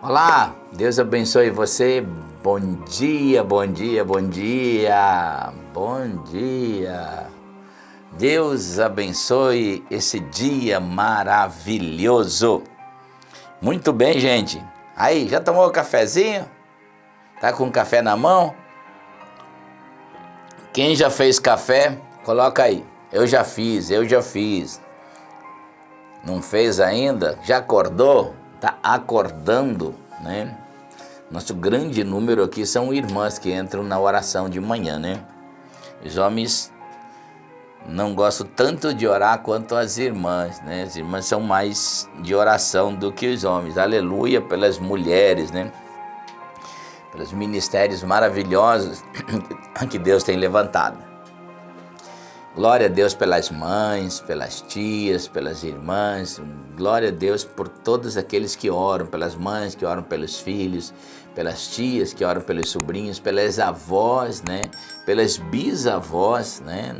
Olá, Deus abençoe você. Bom dia, bom dia, bom dia, bom dia. Deus abençoe esse dia maravilhoso. Muito bem, gente. Aí, já tomou o cafezinho? Tá com o café na mão? Quem já fez café, coloca aí. Eu já fiz. Não fez ainda? Já acordou? Tá acordando, né? Nosso grande número aqui são irmãs que entram na oração de manhã, né? Os homens não gostam tanto de orar quanto as irmãs, né? As irmãs são mais de oração do que os homens. Aleluia pelas mulheres, né? Pelos ministérios maravilhosos que Deus tem levantado. Glória a Deus pelas mães, pelas tias, pelas irmãs. Glória a Deus por todos aqueles que oram, pelas mães que oram pelos filhos, pelas tias que oram pelos sobrinhos, pelas avós, né? Pelas bisavós, né?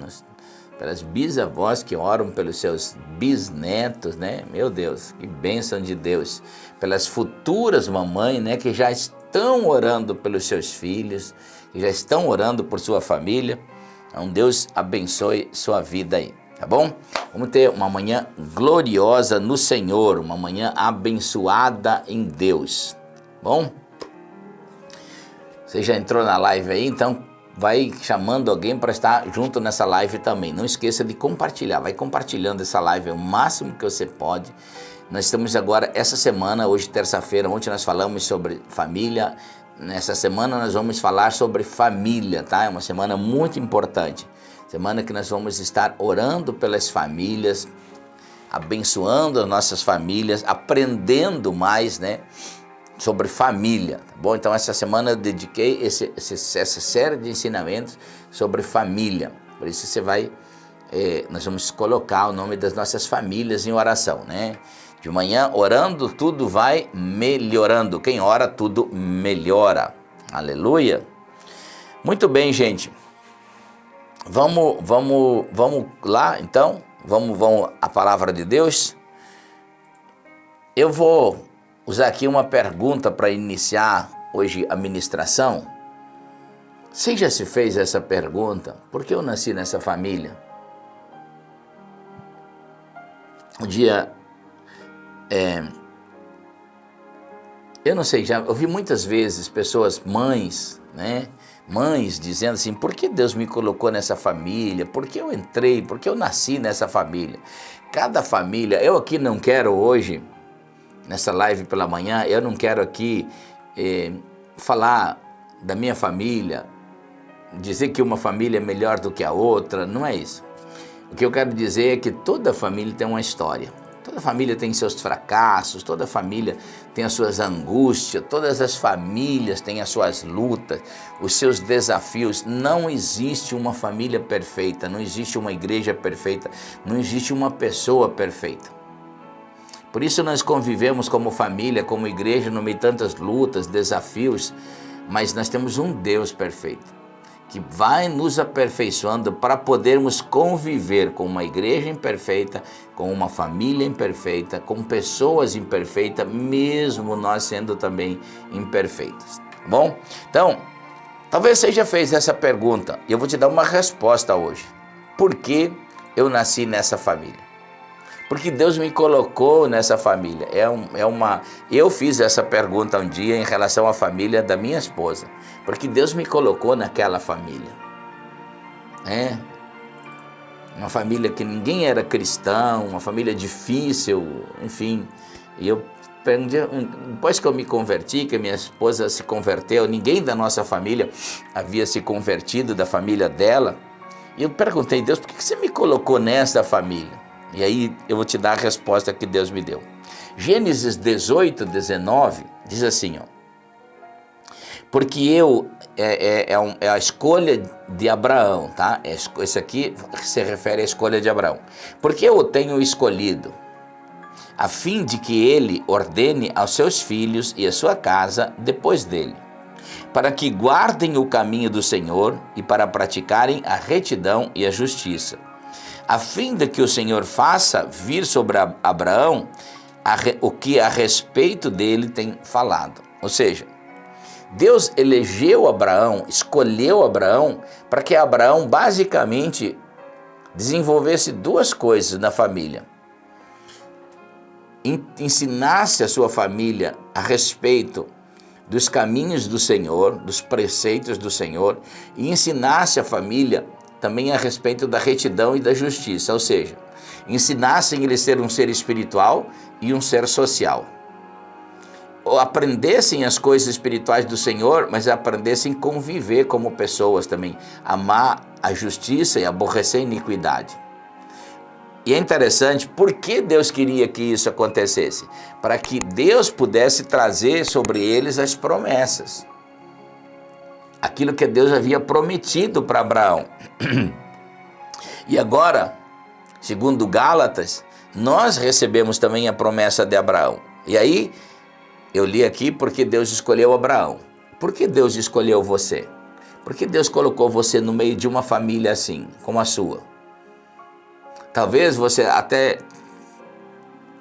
Pelas bisavós que oram pelos seus bisnetos, né? Meu Deus, que bênção de Deus. Pelas futuras mamães, né? Que já estão orando pelos seus filhos, que já estão orando por sua família. Então, Deus abençoe sua vida aí, tá bom? Vamos ter uma manhã gloriosa no Senhor, uma manhã abençoada em Deus, bom? Você já entrou na live aí, então vai chamando alguém para estar junto nessa live também. Não esqueça de compartilhar, vai compartilhando essa live o máximo que você pode. Nós estamos agora, essa semana, hoje terça-feira, ontem nós falamos sobre família. Nessa semana nós vamos falar sobre família, tá? É uma semana muito importante. Semana que nós vamos estar orando pelas famílias, abençoando as nossas famílias, aprendendo mais, né? Sobre família, tá bom? Então essa semana eu dediquei essa série de ensinamentos sobre família. Por isso você vai, nós vamos colocar o nome das nossas famílias em oração, né? De manhã, orando, tudo vai melhorando. Quem ora, tudo melhora. Aleluia. Muito bem, gente. Vamos lá, então. Vamos à palavra de Deus. Eu vou usar aqui uma pergunta para iniciar hoje a ministração. Você já se fez essa pergunta? Por que eu nasci nessa família? Um dia... eu não sei, já ouvi muitas vezes pessoas, mães, né? Mães dizendo assim, por que Deus me colocou nessa família? Por que eu entrei? Por que eu nasci nessa família? Cada família, eu aqui não quero hoje, nessa live pela manhã, eu não quero aqui falar da minha família, dizer que uma família é melhor do que a outra, não é isso. O que eu quero dizer é que toda família tem uma história. Toda família tem seus fracassos, toda família tem as suas angústias, todas as famílias têm as suas lutas, os seus desafios. Não existe uma família perfeita, não existe uma igreja perfeita, não existe uma pessoa perfeita. Por isso nós convivemos como família, como igreja, no meio de tantas lutas, desafios, mas nós temos um Deus perfeito, que vai nos aperfeiçoando para podermos conviver com uma igreja imperfeita, com uma família imperfeita, com pessoas imperfeitas, mesmo nós sendo também imperfeitos, tá bom? Então, talvez você já fez essa pergunta e eu vou te dar uma resposta hoje. Por que eu nasci nessa família? Porque Deus me colocou nessa família. Eu fiz essa pergunta um dia em relação à família da minha esposa. Porque Deus me colocou naquela família. Uma família que ninguém era cristão, uma família difícil, enfim. E eu perguntei, depois que eu me converti, que minha esposa se converteu, ninguém da nossa família havia se convertido, da família dela. E eu perguntei, Deus, por que você me colocou nessa família? E aí eu vou te dar a resposta que Deus me deu. Gênesis 18, 19, diz assim, ó. Porque é a escolha de Abraão, tá? Esse aqui se refere à escolha de Abraão. Porque eu o tenho escolhido, a fim de que ele ordene aos seus filhos e a sua casa depois dele, para que guardem o caminho do Senhor e para praticarem a retidão e a justiça, a fim de que o Senhor faça vir sobre Abraão o que a respeito dele tem falado. Ou seja, Deus elegeu Abraão, escolheu Abraão, para que Abraão basicamente desenvolvesse duas coisas na família. Ensinasse a sua família a respeito dos caminhos do Senhor, dos preceitos do Senhor, e ensinasse a família também a respeito da retidão e da justiça, ou seja, ensinassem ele a ser um ser espiritual e um ser social. Ou aprendessem as coisas espirituais do Senhor, mas aprendessem a conviver como pessoas também, amar a justiça e aborrecer a iniquidade. E é interessante, por que Deus queria que isso acontecesse? Para que Deus pudesse trazer sobre eles as promessas. Aquilo que Deus havia prometido para Abraão. E agora, segundo Gálatas, nós recebemos também a promessa de Abraão. E aí, eu li aqui porque Deus escolheu Abraão. Por que Deus escolheu você? Por que Deus colocou você no meio de uma família assim, como a sua? Talvez você até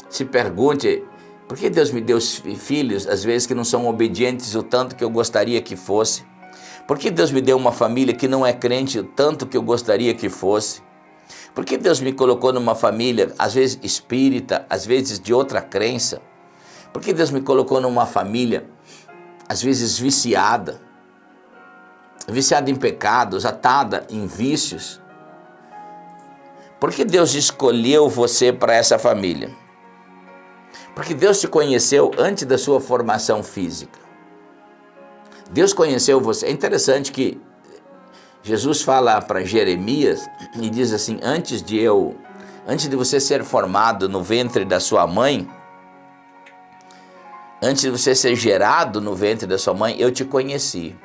se pergunte, por que Deus me deu filhos, às vezes que não são obedientes o tanto que eu gostaria que fosse? Por que Deus me deu uma família que não é crente o tanto que eu gostaria que fosse? Por que Deus me colocou numa família, às vezes espírita, às vezes de outra crença? Por que Deus me colocou numa família, às vezes viciada em pecados, atada em vícios? Por que Deus escolheu você para essa família? Porque Deus te conheceu antes da sua formação física. Deus conheceu você. É interessante que Jesus fala para Jeremias e diz assim, antes de você ser formado no ventre da sua mãe, antes de você ser gerado no ventre da sua mãe, eu te conheci.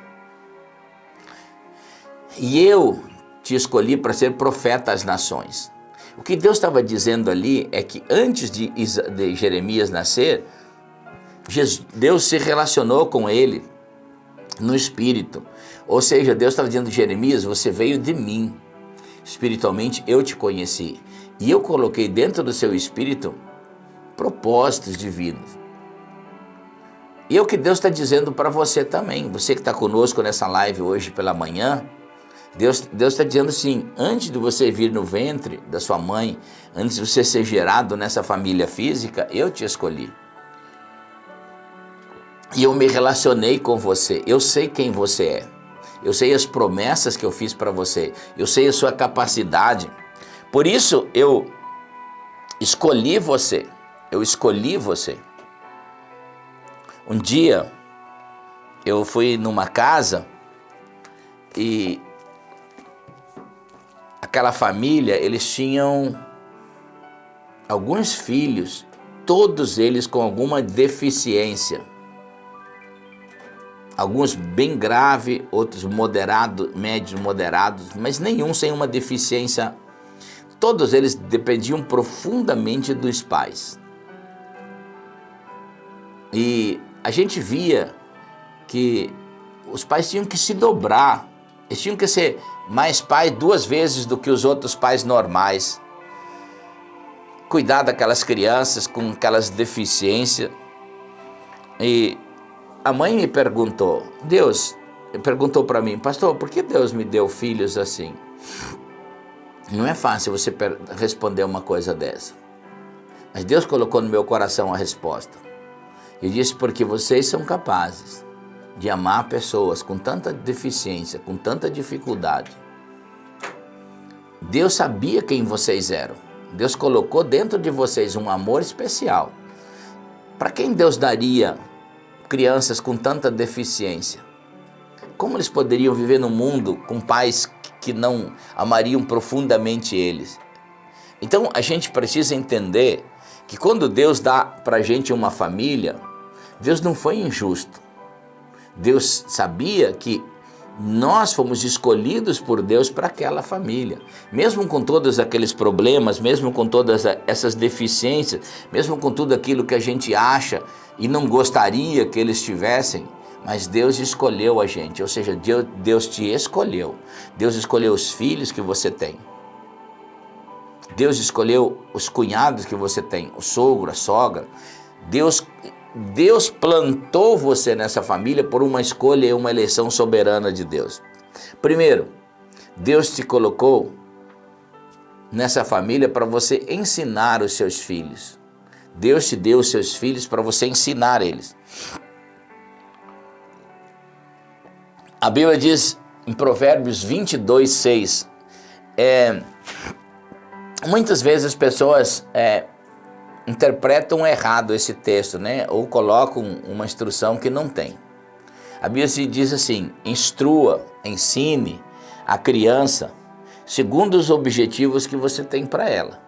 E eu te escolhi para ser profeta às nações. O que Deus estava dizendo ali é que antes de Jeremias nascer, Deus se relacionou com ele no espírito. Ou seja, Deus estava dizendo, Jeremias, você veio de mim. Espiritualmente eu te conheci. E eu coloquei dentro do seu espírito propósitos divinos. E é o que Deus está dizendo para você também. Você que está conosco nessa live hoje pela manhã, Deus está dizendo assim, antes de você vir no ventre da sua mãe, antes de você ser gerado nessa família física, eu te escolhi. E eu me relacionei com você, eu sei quem você é. Eu sei as promessas que eu fiz para você, eu sei a sua capacidade. Por isso eu escolhi você, Um dia eu fui numa casa e aquela família, eles tinham alguns filhos, todos eles com alguma deficiência. Alguns bem grave, outros moderados, médios moderados, mas nenhum sem uma deficiência. Todos eles dependiam profundamente dos pais. E a gente via que os pais tinham que se dobrar, eles tinham que ser mais pais 2 vezes do que os outros pais normais. Cuidar daquelas crianças com aquelas deficiências. E a mãe me perguntou, Deus perguntou para mim, pastor, por que Deus me deu filhos assim? Não é fácil você responder uma coisa dessa. Mas Deus colocou no meu coração a resposta. Eu disse, porque vocês são capazes de amar pessoas com tanta deficiência, com tanta dificuldade. Deus sabia quem vocês eram. Deus colocou dentro de vocês um amor especial. Para quem Deus daria crianças com tanta deficiência? Como eles poderiam viver no mundo com pais que não amariam profundamente eles? Então a gente precisa entender que quando Deus dá para a gente uma família, Deus não foi injusto. Deus sabia que nós fomos escolhidos por Deus para aquela família. Mesmo com todos aqueles problemas, mesmo com todas essas deficiências, mesmo com tudo aquilo que a gente acha e não gostaria que eles tivessem, mas Deus escolheu a gente, ou seja, Deus te escolheu. Deus escolheu os filhos que você tem. Deus escolheu os cunhados que você tem, o sogro, a sogra. Deus plantou você nessa família por uma escolha e uma eleição soberana de Deus. Primeiro, Deus te colocou nessa família para você ensinar os seus filhos. Deus te deu os seus filhos para você ensinar eles. A Bíblia diz em Provérbios 22, 6, muitas vezes as pessoas interpretam errado esse texto, né? Ou colocam uma instrução que não tem. A Bíblia diz assim: instrua, ensine a criança segundo os objetivos que você tem para ela.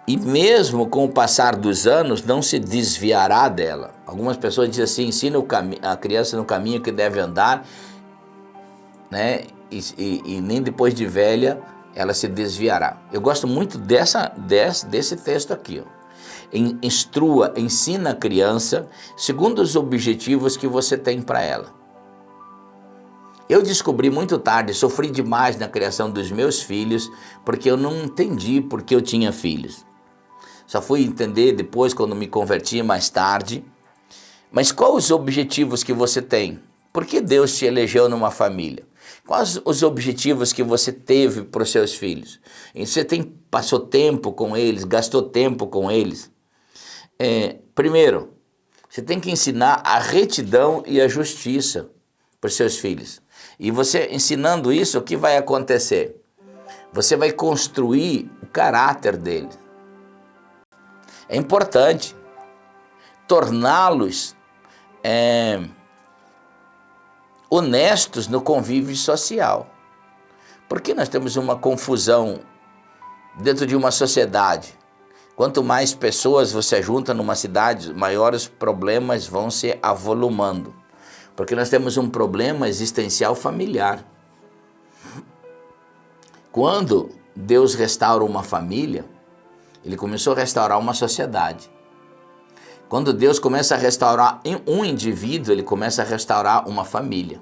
E mesmo com o passar dos anos, não se desviará dela. Algumas pessoas dizem assim: ensina a criança no caminho que deve andar, né? E nem depois de velha ela se desviará. Eu gosto muito desse texto aqui, ó. Instrua, ensina a criança segundo os objetivos que você tem para ela. Eu descobri muito tarde, sofri demais na criação dos meus filhos, porque eu não entendi porque eu tinha filhos. Só fui entender depois, quando me converti mais tarde. Mas quais os objetivos que você tem? Por que Deus te elegeu numa família? Quais os objetivos que você teve para os seus filhos? E você passou tempo com eles, gastou tempo com eles? Primeiro, você tem que ensinar a retidão e a justiça para os seus filhos. E você ensinando isso, o que vai acontecer? Você vai construir o caráter deles. É importante torná-los honestos no convívio social. Porque nós temos uma confusão dentro de uma sociedade. Quanto mais pessoas você junta numa cidade, maiores problemas vão se avolumando. Porque nós temos um problema existencial familiar. Quando Deus restaura uma família, Ele começou a restaurar uma sociedade. Quando Deus começa a restaurar um indivíduo, Ele começa a restaurar uma família.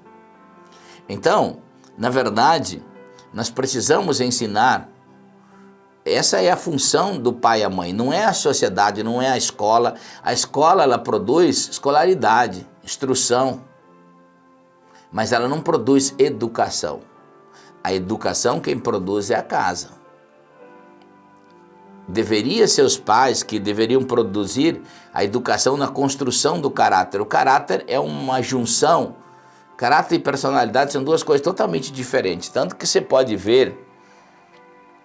Então, na verdade, nós precisamos ensinar. Essa é a função do pai e a mãe, não é a sociedade, não é a escola. A escola, ela produz escolaridade, instrução, mas ela não produz educação. A educação quem produz é a casa. Deveria ser os pais que deveriam produzir a educação na construção do caráter. O caráter é uma junção. Caráter e personalidade são duas coisas totalmente diferentes. Tanto que você pode ver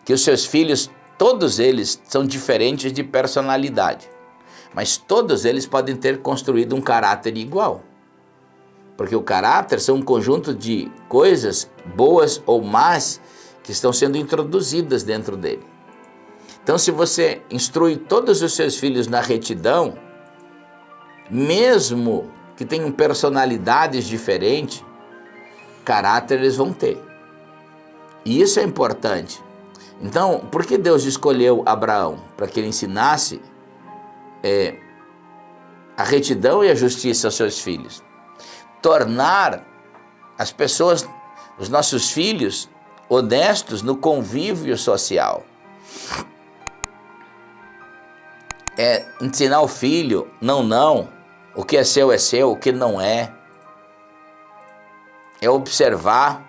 que os seus filhos, todos eles são diferentes de personalidade. Mas todos eles podem ter construído um caráter igual. Porque o caráter são um conjunto de coisas boas ou más que estão sendo introduzidas dentro dele. Então, se você instrui todos os seus filhos na retidão, mesmo que tenham personalidades diferentes, caráter eles vão ter. E isso é importante. Então, por que Deus escolheu Abraão? Para que ele ensinasse a retidão e a justiça aos seus filhos. Tornar as pessoas, os nossos filhos, honestos no convívio social. Ensinar o filho, não, o que é seu, o que não é. É observar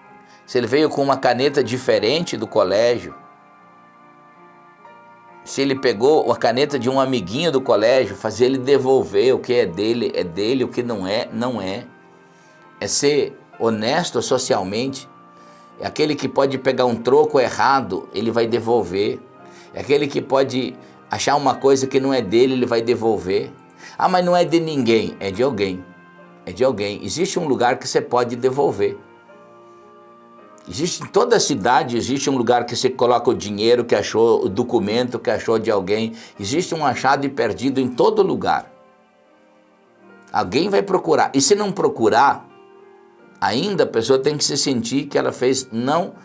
se ele veio com uma caneta diferente do colégio. Se ele pegou a caneta de um amiguinho do colégio, fazer ele devolver o que é dele, o que não é, não é. É ser honesto socialmente. É aquele que pode pegar um troco errado, ele vai devolver. É aquele que pode achar uma coisa que não é dele, ele vai devolver. Ah, mas não é de ninguém, é de alguém. É de alguém. Existe um lugar que você pode devolver. Existe em toda a cidade, existe um lugar que você coloca o dinheiro que achou, o documento que achou de alguém. Existe um achado e perdido em todo lugar. Alguém vai procurar. E se não procurar, ainda a pessoa tem que se sentir que ela fez não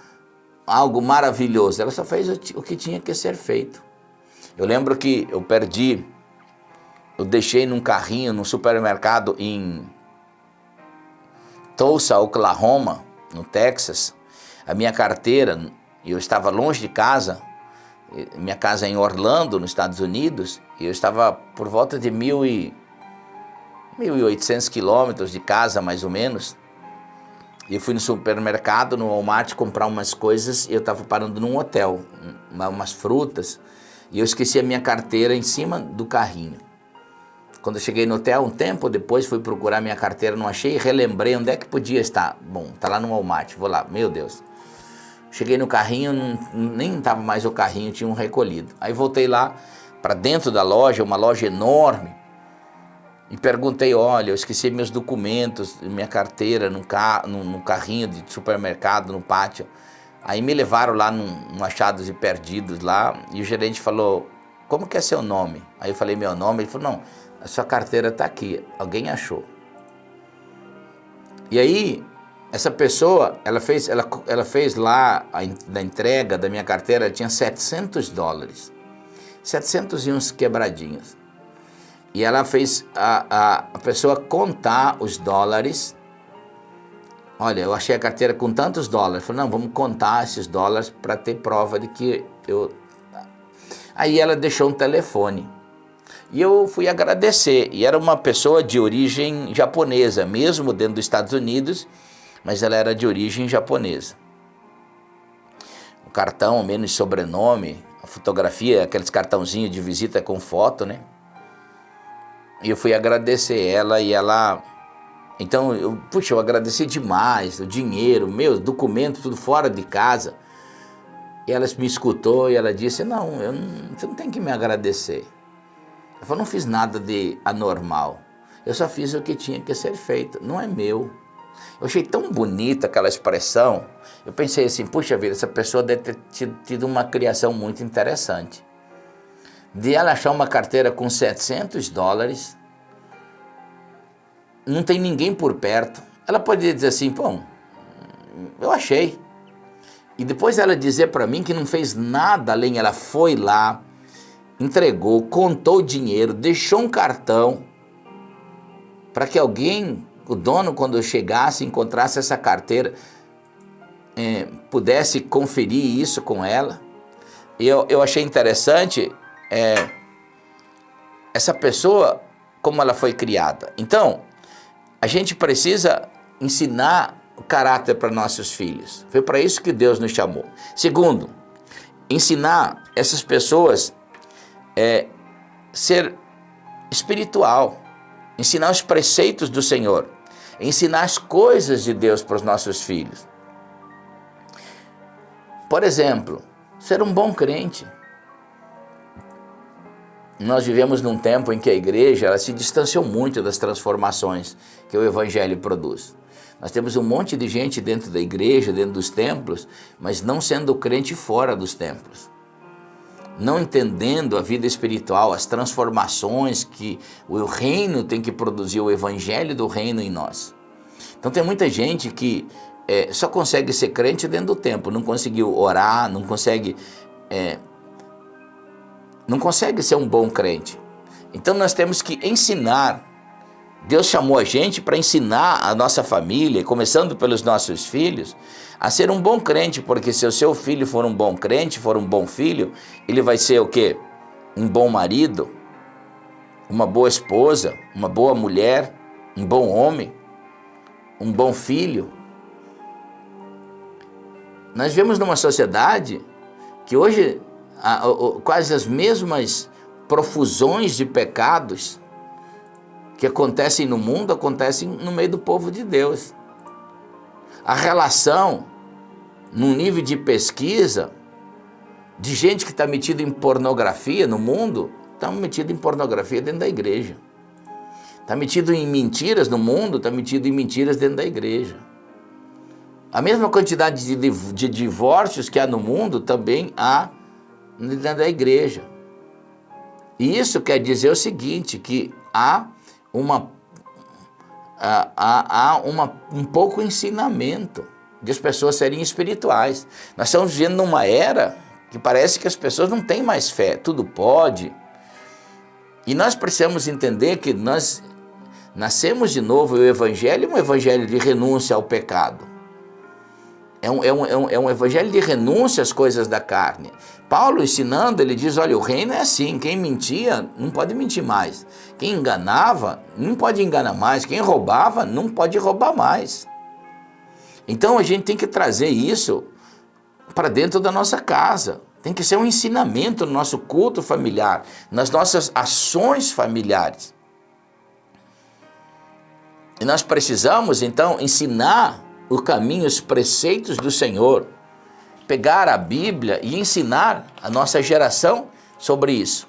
algo maravilhoso. Ela só fez o que tinha que ser feito. Eu lembro que eu deixei num carrinho, num supermercado em Tulsa, Oklahoma, no Texas, a minha carteira eu estava longe de casa, minha casa é em Orlando, nos Estados Unidos, e eu estava por volta de 1.800 quilômetros de casa, mais ou menos. E eu fui no supermercado, no Walmart, comprar umas coisas, e eu estava parando num hotel, umas frutas, e eu esqueci a minha carteira em cima do carrinho. Quando eu cheguei no hotel, um tempo depois, fui procurar minha carteira, não achei, relembrei onde é que podia estar. Bom, tá lá no Walmart, vou lá, meu Deus. Cheguei no carrinho, nem estava mais o carrinho, tinha um recolhido. Aí voltei lá para dentro da loja, uma loja enorme, e perguntei, olha, eu esqueci meus documentos, minha carteira no carrinho de supermercado, no pátio. Aí me levaram lá num Achados e Perdidos lá, e o gerente falou, como que é seu nome? Aí eu falei meu nome, ele falou, não, a sua carteira está aqui, alguém achou. E aí, essa pessoa, ela fez lá, da entrega da minha carteira, tinha $700. 700 e uns quebradinhos. E ela fez a pessoa contar os dólares. Olha, eu achei a carteira com tantos dólares. Falei, não, vamos contar esses dólares para ter prova de que eu... Aí ela deixou um telefone. E eu fui agradecer. E era uma pessoa de origem japonesa, mesmo dentro dos Estados Unidos, mas ela era de origem japonesa. O cartão, ao menos sobrenome, a fotografia, aqueles cartãozinhos de visita com foto, né? E eu fui agradecer ela e ela... Então, eu agradeci demais, o dinheiro, meus documentos, tudo fora de casa. E ela me escutou e ela disse, não, você não tem que me agradecer. Ela falou, não fiz nada de anormal. Eu só fiz o que tinha que ser feito, não é meu. Eu achei tão bonita aquela expressão. Eu pensei assim, puxa vida, essa pessoa deve ter tido uma criação muito interessante. De ela achar uma carteira com $700, não tem ninguém por perto. Ela poderia dizer assim, pô, eu achei. E depois ela dizer para mim que não fez nada além, ela foi lá, entregou, contou o dinheiro, deixou um cartão para que alguém, o dono, quando chegasse, encontrasse essa carteira, pudesse conferir isso com ela. E eu achei interessante essa pessoa, como ela foi criada. Então, a gente precisa ensinar o caráter para nossos filhos. Foi para isso que Deus nos chamou. Segundo, ensinar essas pessoas ser espiritual, ensinar os preceitos do Senhor, ensinar as coisas de Deus para os nossos filhos. Por exemplo, ser um bom crente. Nós vivemos num tempo em que a igreja ela se distanciou muito das transformações que o Evangelho produz. Nós temos um monte de gente dentro da igreja, dentro dos templos, mas não sendo crente fora dos templos. Não entendendo a vida espiritual, as transformações que o reino tem que produzir, o Evangelho do reino em nós. Então tem muita gente que só consegue ser crente dentro do templo, não conseguiu orar, não consegue ser um bom crente. Então nós temos que ensinar. Deus chamou a gente para ensinar a nossa família, começando pelos nossos filhos, a ser um bom crente, porque se o seu filho for um bom crente, for um bom filho, ele vai ser o quê? Um bom marido, uma boa esposa, uma boa mulher, um bom homem, um bom filho. Nós vivemos numa sociedade que hoje quase as mesmas profusões de pecados que acontecem no mundo, acontecem no meio do povo de Deus. A relação, num nível de pesquisa, de gente que está metida em pornografia no mundo, está metida em pornografia dentro da igreja. Está metido em mentiras no mundo, está metido em mentiras dentro da igreja. A mesma quantidade de divórcios que há no mundo, também há dentro da igreja. E isso quer dizer o seguinte, que há um pouco ensinamento de as pessoas serem espirituais. Nós estamos vivendo numa era que parece que as pessoas não têm mais fé, tudo pode. E nós precisamos entender que nós nascemos de novo, e o Evangelho é um Evangelho de renúncia ao pecado. É um evangelho de renúncia às coisas da carne. Paulo ensinando, ele diz, olha, o reino é assim, quem mentia não pode mentir mais. Quem enganava não pode enganar mais. Quem roubava não pode roubar mais. Então a gente tem que trazer isso para dentro da nossa casa. Tem que ser um ensinamento no nosso culto familiar, nas nossas ações familiares. E nós precisamos, então, ensinar o caminho, os preceitos do Senhor. Pegar a Bíblia e ensinar a nossa geração sobre isso.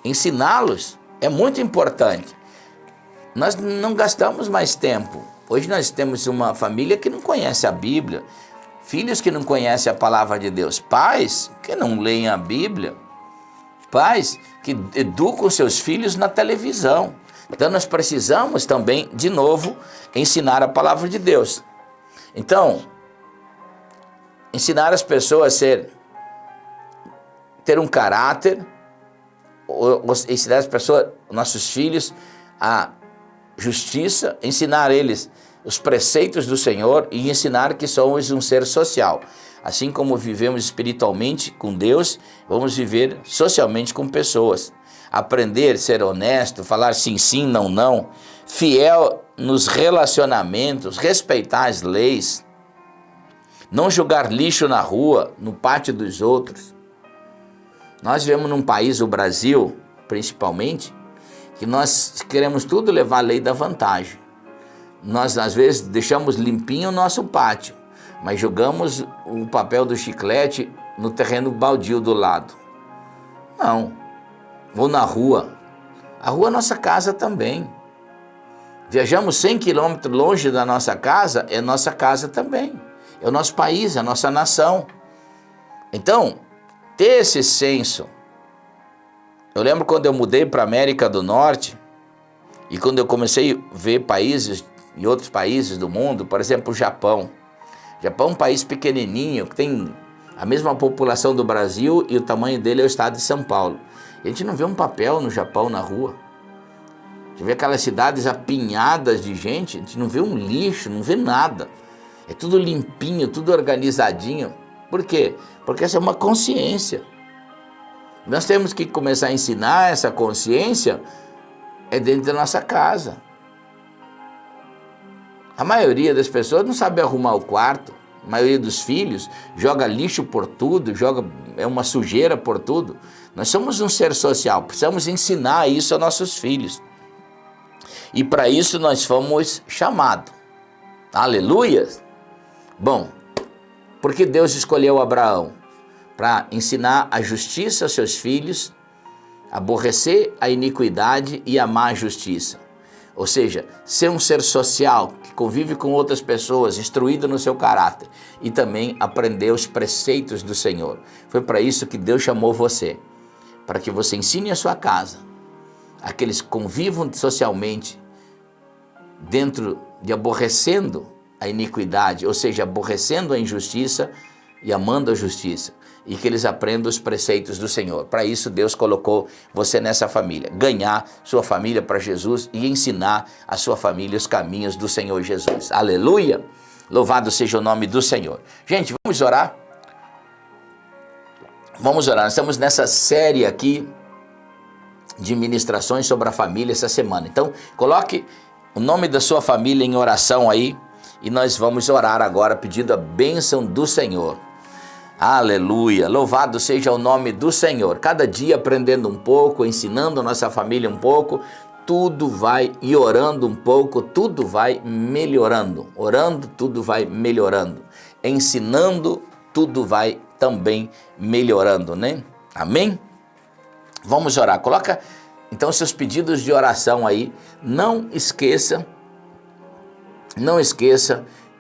Ensiná-los é muito importante. Nós não gastamos mais tempo. Hoje nós temos uma família que não conhece a Bíblia, filhos que não conhecem a palavra de Deus, pais que não leem a Bíblia, pais que educam seus filhos na televisão. Então nós precisamos também, de novo, ensinar a palavra de Deus. Então, ensinar as pessoas a ter um caráter, ensinar as pessoas, nossos filhos, a justiça, ensinar eles os preceitos do Senhor e ensinar que somos um ser social. Assim como vivemos espiritualmente com Deus, vamos viver socialmente com pessoas. Aprender a ser honesto, falar sim, sim, não, não, fiel nos relacionamentos, respeitar as leis, não jogar lixo na rua, no pátio dos outros. Nós vivemos num país, o Brasil, principalmente, que nós queremos tudo levar a lei da vantagem. Nós, às vezes, deixamos limpinho o nosso pátio, mas jogamos o papel do chiclete no terreno baldio do lado. Não. Ou na rua. A rua é nossa casa também. Viajamos 100 quilômetros longe da nossa casa, é nossa casa também. É o nosso país, é a nossa nação. Então, ter esse senso. Eu lembro quando eu mudei para a América do Norte, e quando eu comecei a ver países em outros países do mundo, por exemplo, o Japão. O Japão é um país pequenininho, que tem a mesma população do Brasil e o tamanho dele é o estado de São Paulo. A gente não vê um papel no Japão na rua. A gente vê aquelas cidades apinhadas de gente, a gente não vê um lixo, não vê nada. É tudo limpinho, tudo organizadinho. Por quê? Porque essa é uma consciência. Nós temos que começar a ensinar essa consciência dentro da nossa casa. A maioria das pessoas não sabe arrumar o quarto. A maioria dos filhos joga lixo por tudo, é uma sujeira por tudo. Nós somos um ser social, precisamos ensinar isso aos nossos filhos. E para isso nós fomos chamados. Aleluia! Bom, porque Deus escolheu Abraão? Para ensinar a justiça aos seus filhos, aborrecer a iniquidade e amar a justiça. Ou seja, ser um ser social que convive com outras pessoas, instruído no seu caráter e também aprender os preceitos do Senhor. Foi para isso que Deus chamou você, para que você ensine a sua casa, aqueles que convivam socialmente dentro de aborrecendo a iniquidade, ou seja, aborrecendo a injustiça e amando a justiça, e que eles aprendam os preceitos do Senhor. Para isso Deus colocou você nessa família, ganhar sua família para Jesus e ensinar a sua família os caminhos do Senhor Jesus. Aleluia! Louvado seja o nome do Senhor. Gente, vamos orar? Vamos orar, nós estamos nessa série aqui de ministrações sobre a família essa semana. Então, coloque o nome da sua família em oração aí e nós vamos orar agora pedindo a bênção do Senhor. Aleluia, louvado seja o nome do Senhor. Cada dia aprendendo um pouco, ensinando a nossa família um pouco, tudo vai, e orando um pouco, tudo vai melhorando. Orando, tudo vai melhorando. Ensinando, tudo vai também melhorando, né? Amém? Vamos orar. Coloca então seus pedidos de oração aí. Não esqueça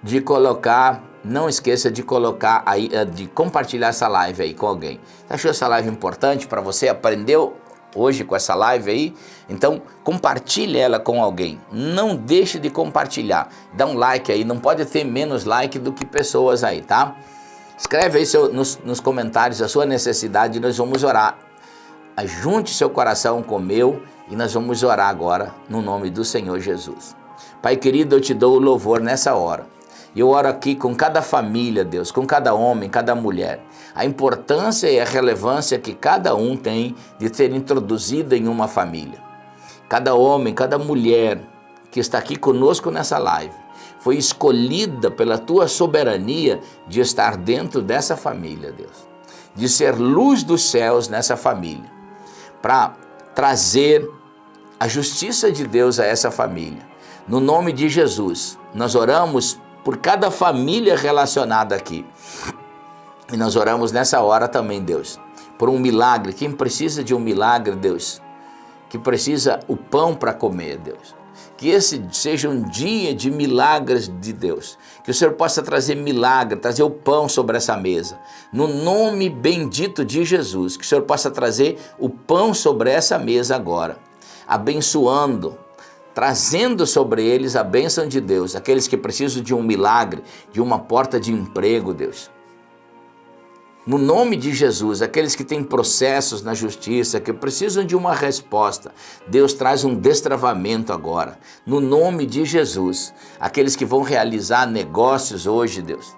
de colocar aí, de compartilhar essa live aí com alguém. Você achou essa live importante para você? Aprendeu hoje com essa live aí? Então compartilhe ela com alguém. Não deixe de compartilhar. Dá um like aí, não pode ter menos like do que pessoas aí, tá? Escreve aí nos comentários a sua necessidade e nós vamos orar. Junte seu coração com o meu e nós vamos orar agora no nome do Senhor Jesus. Pai querido, eu te dou o louvor nessa hora. E eu oro aqui com cada família, Deus, com cada homem, cada mulher. A importância e a relevância que cada um tem de ser introduzido em uma família. Cada homem, cada mulher que está aqui conosco nessa live foi escolhida pela tua soberania de estar dentro dessa família, Deus. De ser luz dos céus nessa família. Para trazer a justiça de Deus a essa família. No nome de Jesus, nós oramos por cada família relacionada aqui. E nós oramos nessa hora também, Deus, por um milagre. Quem precisa de um milagre, Deus, que precisa o pão para comer, Deus. Que esse seja um dia de milagres de Deus. Que o Senhor possa trazer milagre, trazer o pão sobre essa mesa. No nome bendito de Jesus, que o Senhor possa trazer o pão sobre essa mesa agora. Abençoando, trazendo sobre eles a bênção de Deus. Aqueles que precisam de um milagre, de uma porta de emprego, Deus. No nome de Jesus, aqueles que têm processos na justiça, que precisam de uma resposta, Deus traz um destravamento agora. No nome de Jesus, aqueles que vão realizar negócios hoje, Deus,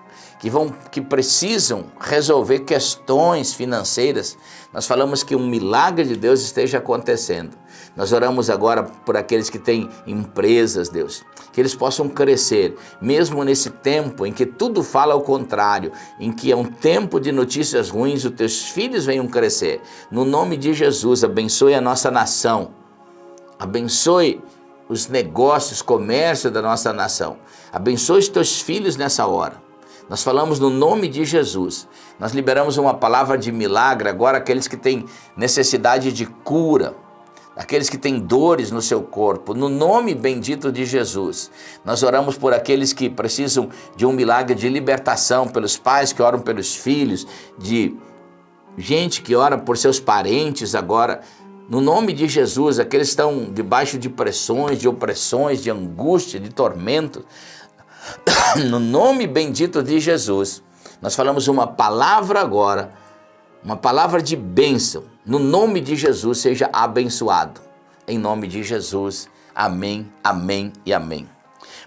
que precisam resolver questões financeiras, nós falamos que um milagre de Deus esteja acontecendo. Nós oramos agora por aqueles que têm empresas, Deus, que eles possam crescer, mesmo nesse tempo em que tudo fala ao contrário, em que é um tempo de notícias ruins, os teus filhos venham crescer. No nome de Jesus, abençoe a nossa nação, abençoe os negócios, comércio da nossa nação, abençoe os teus filhos nessa hora. Nós falamos no nome de Jesus, nós liberamos uma palavra de milagre agora, aqueles que têm necessidade de cura, aqueles que têm dores no seu corpo, no nome bendito de Jesus. Nós oramos por aqueles que precisam de um milagre de libertação, pelos pais que oram pelos filhos, de gente que ora por seus parentes agora. No nome de Jesus, aqueles que estão debaixo de pressões, de opressões, de angústia, de tormento. No nome bendito de Jesus, nós falamos uma palavra agora, uma palavra de bênção. No nome de Jesus, seja abençoado. Em nome de Jesus, amém, amém e amém.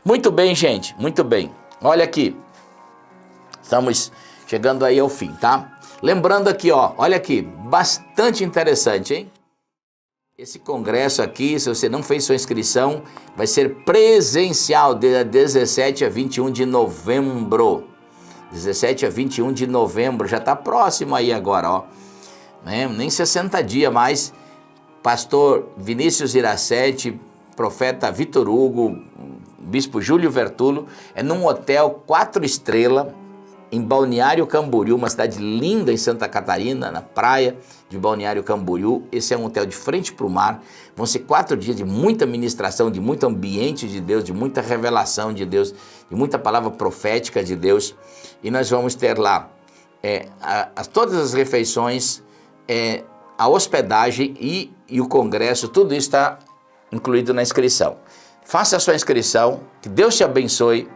Muito bem, gente, muito bem. Olha aqui, estamos chegando aí ao fim, tá? Lembrando aqui, ó, olha aqui, bastante interessante, hein? Esse congresso aqui, se você não fez sua inscrição, vai ser presencial de 17 a 21 de novembro. 17 a 21 de novembro, já está próximo aí agora, ó. Nem 60 dias mais. Pastor Vinícius Iracete, profeta Vitor Hugo, bispo Júlio Vertulo, é num hotel 4 estrelas, em Balneário Camboriú, uma cidade linda em Santa Catarina, na praia de Balneário Camboriú. Esse é um hotel de frente para o mar. Vão ser 4 dias de muita ministração, de muito ambiente de Deus, de muita revelação de Deus, de muita palavra profética de Deus. E nós vamos ter lá todas as refeições, a hospedagem e o congresso, tudo isso está incluído na inscrição. Faça a sua inscrição, que Deus te abençoe.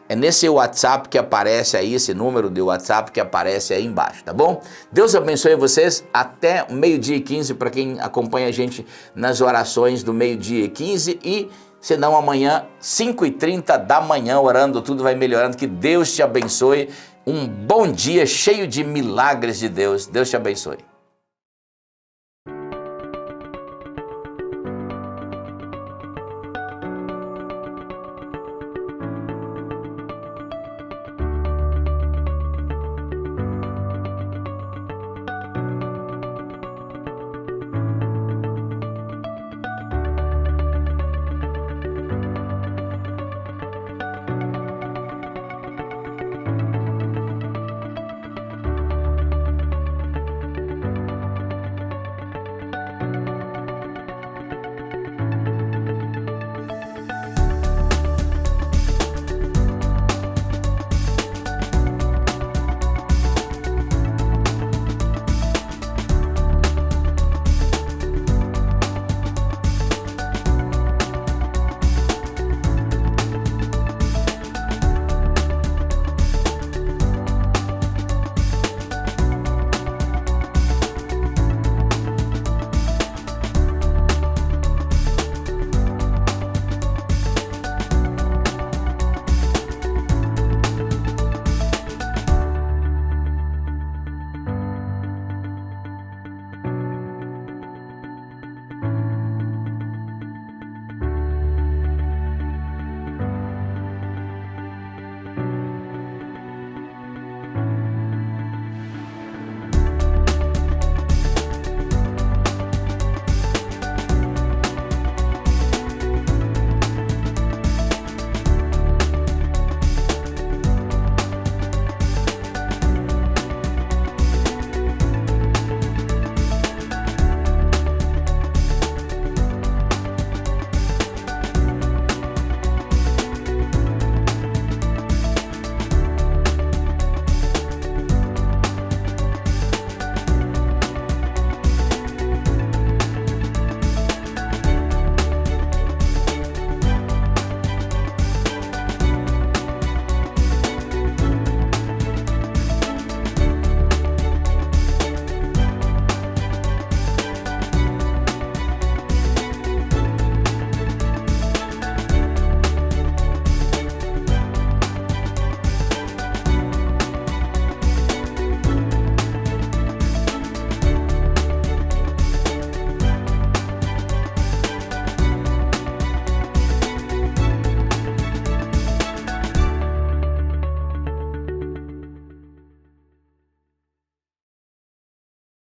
É nesse WhatsApp que aparece aí, esse número de WhatsApp que aparece aí embaixo, tá bom? Deus abençoe vocês até 12h15 para quem acompanha a gente nas orações do 12h15 e, se não, amanhã, 5h30 da manhã, orando, tudo vai melhorando. Que Deus te abençoe. Um bom dia cheio de milagres de Deus. Deus te abençoe.